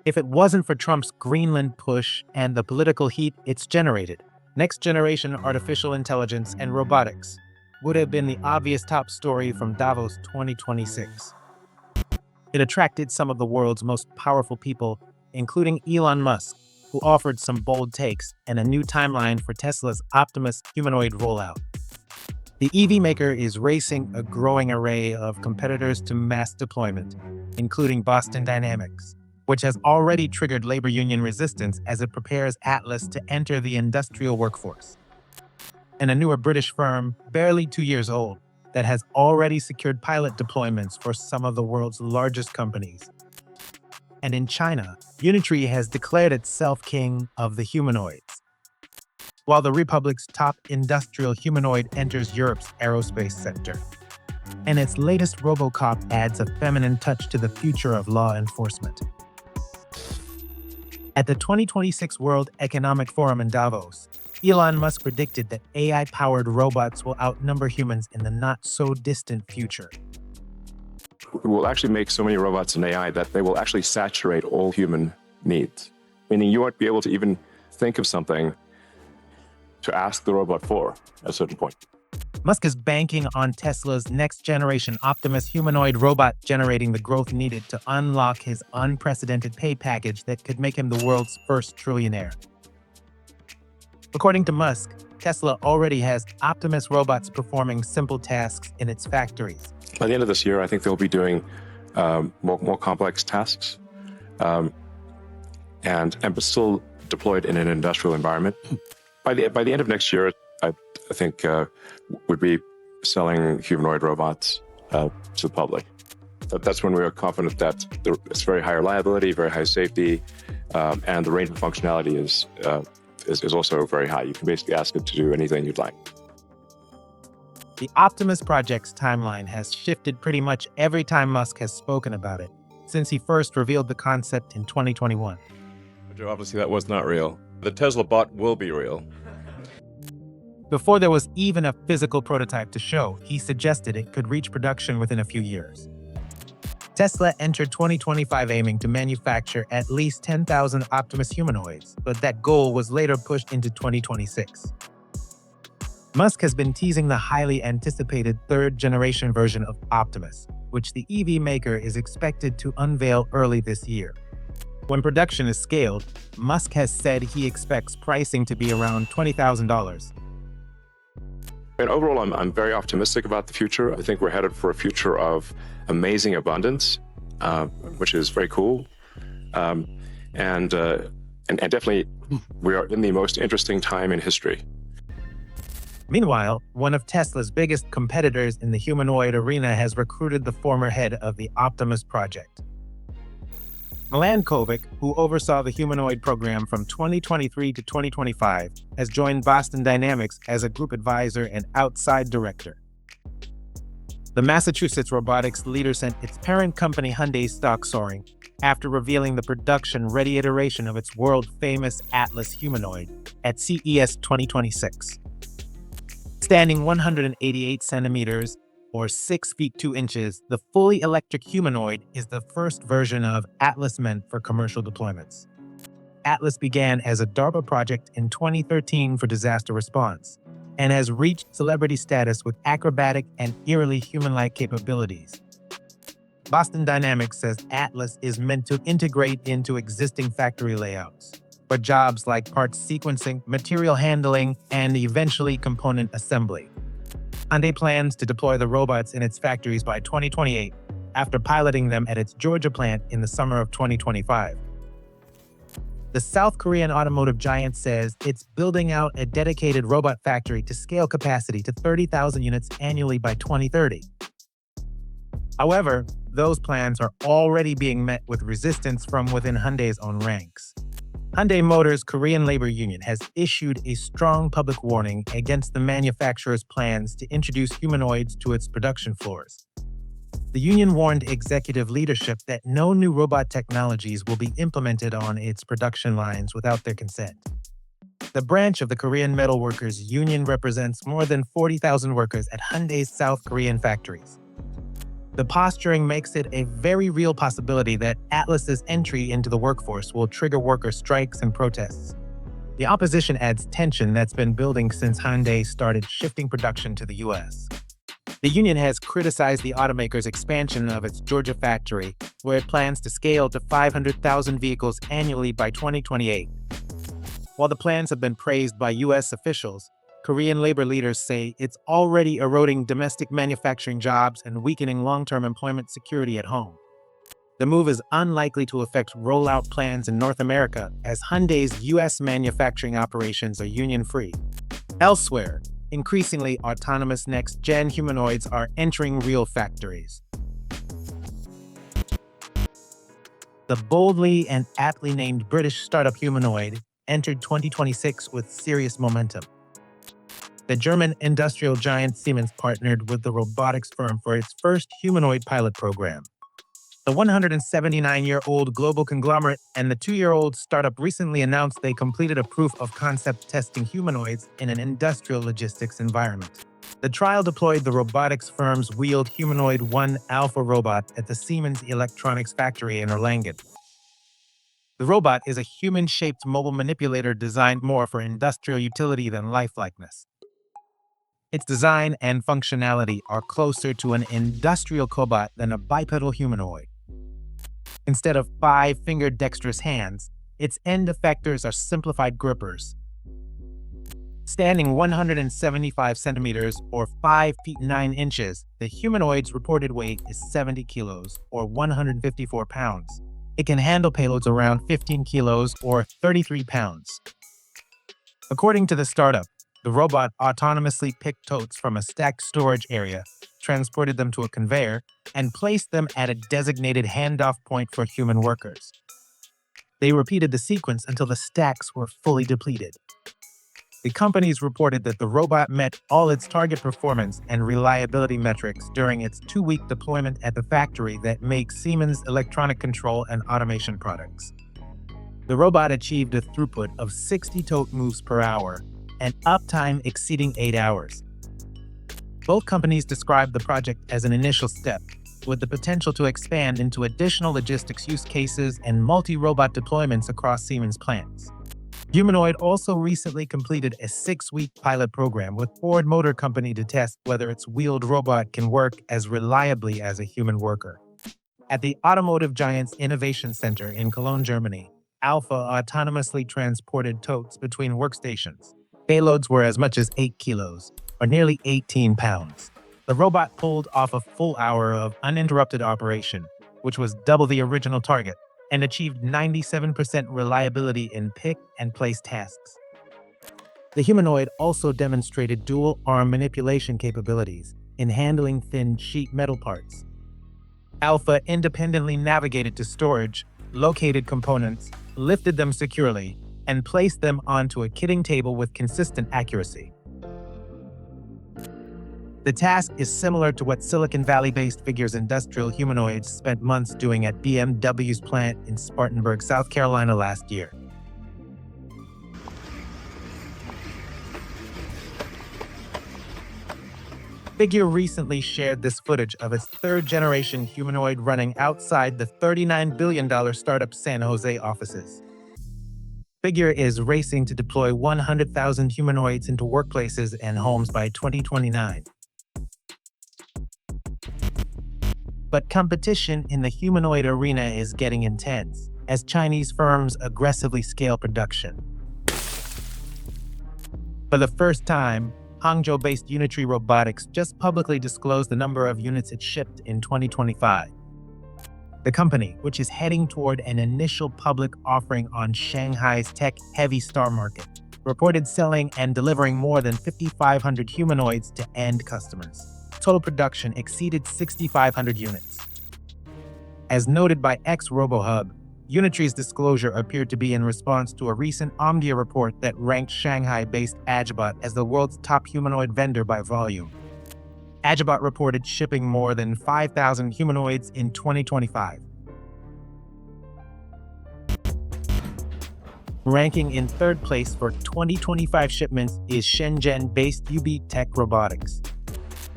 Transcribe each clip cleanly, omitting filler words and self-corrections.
if it wasn't for Trump's Greenland push and the political heat it's generated. Next-generation artificial intelligence and robotics would have been the obvious top story from Davos 2026. It attracted some of the world's most powerful people, including Elon Musk, who offered some bold takes and a new timeline for Tesla's Optimus humanoid rollout. The EV maker is racing a growing array of competitors to mass deployment, including Boston Dynamics, which has already triggered labor union resistance as it prepares Atlas to enter the industrial workforce. And a newer British firm, barely 2 years old, that has already secured pilot deployments for some of the world's largest companies. And in China, Unitree has declared itself king of the humanoids, while the Republic's top industrial humanoid enters Europe's aerospace sector. And its latest RoboCop adds a feminine touch to the future of law enforcement. At the 2026 World Economic Forum in Davos, Elon Musk predicted that AI-powered robots will outnumber humans in the not-so-distant future. We will actually make so many robots and AI that they will actually saturate all human needs, meaning you won't be able to even think of something to ask the robot for at a certain point. Musk is banking on Tesla's next-generation Optimus humanoid robot generating the growth needed to unlock his unprecedented pay package that could make him the world's first trillionaire. According to Musk, Tesla already has Optimus robots performing simple tasks in its factories. By the end of this year, I think they'll be doing more complex tasks and still deployed in an industrial environment. By the end of next year, I think we'd be selling humanoid robots to the public. That's when we are confident that it's very high reliability, very high safety, and the range of functionality is also very high. You can basically ask it to do anything you'd like. The Optimus project's timeline has shifted pretty much every time Musk has spoken about it, since he first revealed the concept in 2021. Obviously, that was not real. The Tesla bot will be real. Before there was even a physical prototype to show, he suggested it could reach production within a few years. Tesla entered 2025 aiming to manufacture at least 10,000 Optimus humanoids, but that goal was later pushed into 2026. Musk has been teasing the highly anticipated third-generation version of Optimus, which the EV maker is expected to unveil early this year. When production is scaled, Musk has said he expects pricing to be around $20,000. And overall, I'm very optimistic about the future. I think we're headed for a future of amazing abundance, which is very cool. And definitely, we are in the most interesting time in history. Meanwhile, one of Tesla's biggest competitors in the humanoid arena has recruited the former head of the Optimus project. Milan Kovic, who oversaw the humanoid program from 2023 to 2025, has joined Boston Dynamics as a group advisor and outside director. The Massachusetts robotics leader sent its parent company Hyundai's stock soaring after revealing the production-ready iteration of its world-famous Atlas humanoid at CES 2026. Standing 188 centimeters, or 6 feet 2 inches, the fully electric humanoid is the first version of Atlas meant for commercial deployments. Atlas began as a DARPA project in 2013 for disaster response, and has reached celebrity status with acrobatic and eerily human-like capabilities. Boston Dynamics says Atlas is meant to integrate into existing factory layouts for jobs like parts sequencing, material handling, and eventually component assembly. Hyundai plans to deploy the robots in its factories by 2028, after piloting them at its Georgia plant in the summer of 2025. The South Korean automotive giant says it's building out a dedicated robot factory to scale capacity to 30,000 units annually by 2030. However, those plans are already being met with resistance from within Hyundai's own ranks. Hyundai Motor's Korean labor union has issued a strong public warning against the manufacturer's plans to introduce humanoids to its production floors. The union warned executive leadership that no new robot technologies will be implemented on its production lines without their consent. The branch of the Korean Metalworkers Union represents more than 40,000 workers at Hyundai's South Korean factories. The posturing makes it a very real possibility that Atlas's entry into the workforce will trigger worker strikes and protests. The opposition adds tension that's been building since Hyundai started shifting production to the US. The union has criticized the automaker's expansion of its Georgia factory, where it plans to scale to 500,000 vehicles annually by 2028. While the plans have been praised by US officials, Korean labor leaders say it's already eroding domestic manufacturing jobs and weakening long-term employment security at home. The move is unlikely to affect rollout plans in North America, as Hyundai's US manufacturing operations are union-free. Elsewhere, increasingly autonomous next-gen humanoids are entering real factories. The boldly and aptly named British startup Humanoid entered 2026 with serious momentum. The German industrial giant Siemens partnered with the robotics firm for its first humanoid pilot program. The 179-year-old global conglomerate and the 2-year-old startup recently announced they completed a proof-of-concept testing humanoids in an industrial logistics environment. The trial deployed the robotics firm's wheeled Humanoid 1 Alpha robot at the Siemens electronics factory in Erlangen. The robot is a human-shaped mobile manipulator designed more for industrial utility than lifelikeness. Its design and functionality are closer to an industrial cobot than a bipedal humanoid. Instead of 5-fingered dexterous hands, its end effectors are simplified grippers. Standing 175 centimeters or 5 feet 9 inches, the humanoid's reported weight is 70 kilos or 154 pounds. It can handle payloads around 15 kilos or 33 pounds. According to the startup, the robot autonomously picked totes from a stacked storage area, transported them to a conveyor, and placed them at a designated handoff point for human workers. They repeated the sequence until the stacks were fully depleted. The companies reported that the robot met all its target performance and reliability metrics during its 2-week deployment at the factory that makes Siemens electronic control and automation products. The robot achieved a throughput of 60 tote moves per hour and uptime exceeding 8 hours. Both companies described the project as an initial step, with the potential to expand into additional logistics use cases and multi-robot deployments across Siemens plants. Humanoid also recently completed a 6-week pilot program with Ford Motor Company to test whether its wheeled robot can work as reliably as a human worker. At the automotive giant's Innovation Center in Cologne, Germany, Alpha autonomously transported totes between workstations. Payloads were as much as 8 kilos, or nearly 18 pounds. The robot pulled off a full hour of uninterrupted operation, which was double the original target, and achieved 97% reliability in pick and place tasks. The humanoid also demonstrated dual arm manipulation capabilities in handling thin sheet metal parts. Alpha independently navigated to storage, located components, lifted them securely, and placed them onto a kitting table with consistent accuracy. The task is similar to what Silicon Valley-based Figure's industrial humanoids spent months doing at BMW's plant in Spartanburg, South Carolina last year. Figure recently shared this footage of its 3rd-generation humanoid running outside the $39 billion startup San Jose offices. Figure is racing to deploy 100,000 humanoids into workplaces and homes by 2029. But competition in the humanoid arena is getting intense as Chinese firms aggressively scale production. For the first time, Hangzhou-based Unitree Robotics just publicly disclosed the number of units it shipped in 2025. The company, which is heading toward an initial public offering on Shanghai's tech-heavy star market, reported selling and delivering more than 5,500 humanoids to end customers. Total production exceeded 6,500 units. As noted by ex-RoboHub, Unitree's disclosure appeared to be in response to a recent Omdia report that ranked Shanghai-based Agibot as the world's top humanoid vendor by volume. Agibot reported shipping more than 5,000 humanoids in 2025. Ranking in 3rd place for 2025 shipments is Shenzhen-based UBTECH Robotics.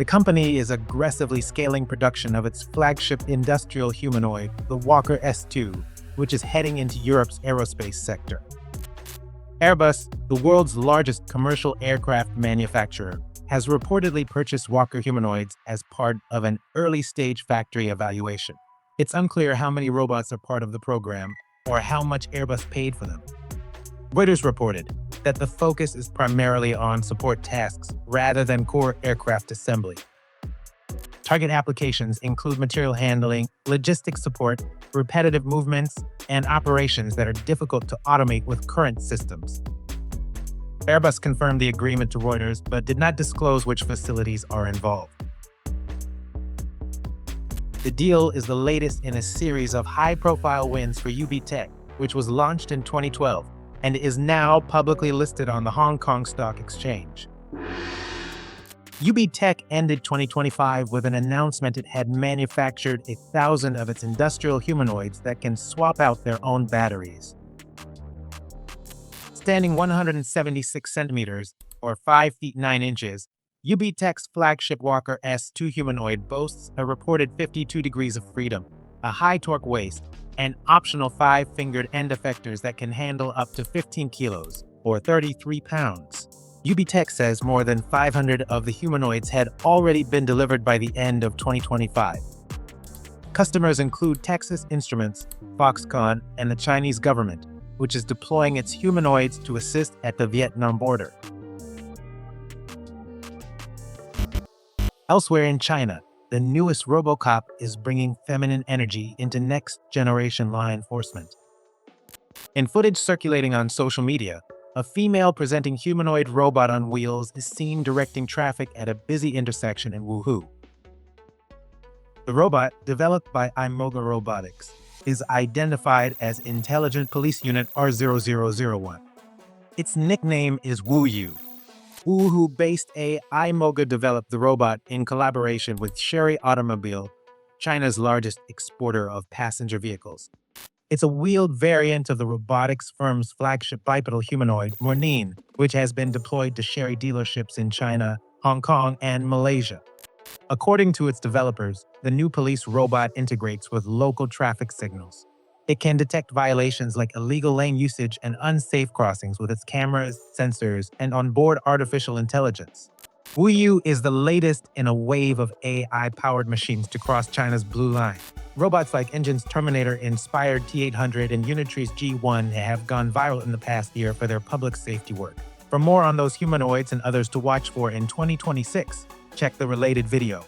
The company is aggressively scaling production of its flagship industrial humanoid, the Walker S2, which is heading into Europe's aerospace sector. Airbus, the world's largest commercial aircraft manufacturer, has reportedly purchased Walker humanoids as part of an early-stage factory evaluation. It's unclear how many robots are part of the program or how much Airbus paid for them. Reuters reported that the focus is primarily on support tasks rather than core aircraft assembly. Target applications include material handling, logistics support, repetitive movements, and operations that are difficult to automate with current systems. Airbus confirmed the agreement to Reuters, but did not disclose which facilities are involved. The deal is the latest in a series of high-profile wins for UBTECH, which was launched in 2012 and is now publicly listed on the Hong Kong Stock Exchange. UBTECH ended 2025 with an announcement it had manufactured 1,000 of its industrial humanoids that can swap out their own batteries. Standing 176 centimeters, or 5 feet 9 inches, UBTECH's flagship Walker S2 humanoid boasts a reported 52 degrees of freedom, a high-torque waist, and optional 5-fingered end effectors that can handle up to 15 kilos, or 33 pounds. UBTECH says more than 500 of the humanoids had already been delivered by the end of 2025. Customers include Texas Instruments, Foxconn, and the Chinese government, which is deploying its humanoids to assist at the Vietnam border. Elsewhere in China, the newest RoboCop is bringing feminine energy into next-generation law enforcement. In footage circulating on social media, a female presenting humanoid robot on wheels is seen directing traffic at a busy intersection in Wuhu. The robot, developed by Imoga Robotics, is identified as Intelligent Police Unit R0001. Its nickname is Wuyu. Wuhu-based Imoga developed the robot in collaboration with Chery Automobile, China's largest exporter of passenger vehicles. It's a wheeled variant of the robotics firm's flagship bipedal humanoid, Mornin, which has been deployed to Chery dealerships in China, Hong Kong, and Malaysia. According to its developers, the new police robot integrates with local traffic signals. It can detect violations like illegal lane usage and unsafe crossings with its cameras, sensors, and onboard artificial intelligence. Wuyu is the latest in a wave of AI-powered machines to cross China's Blue Line. Robots like Engine's Terminator-inspired T800 and Unitree's G1 have gone viral in the past year for their public safety work. For more on those humanoids and others to watch for in 2026, check the related video.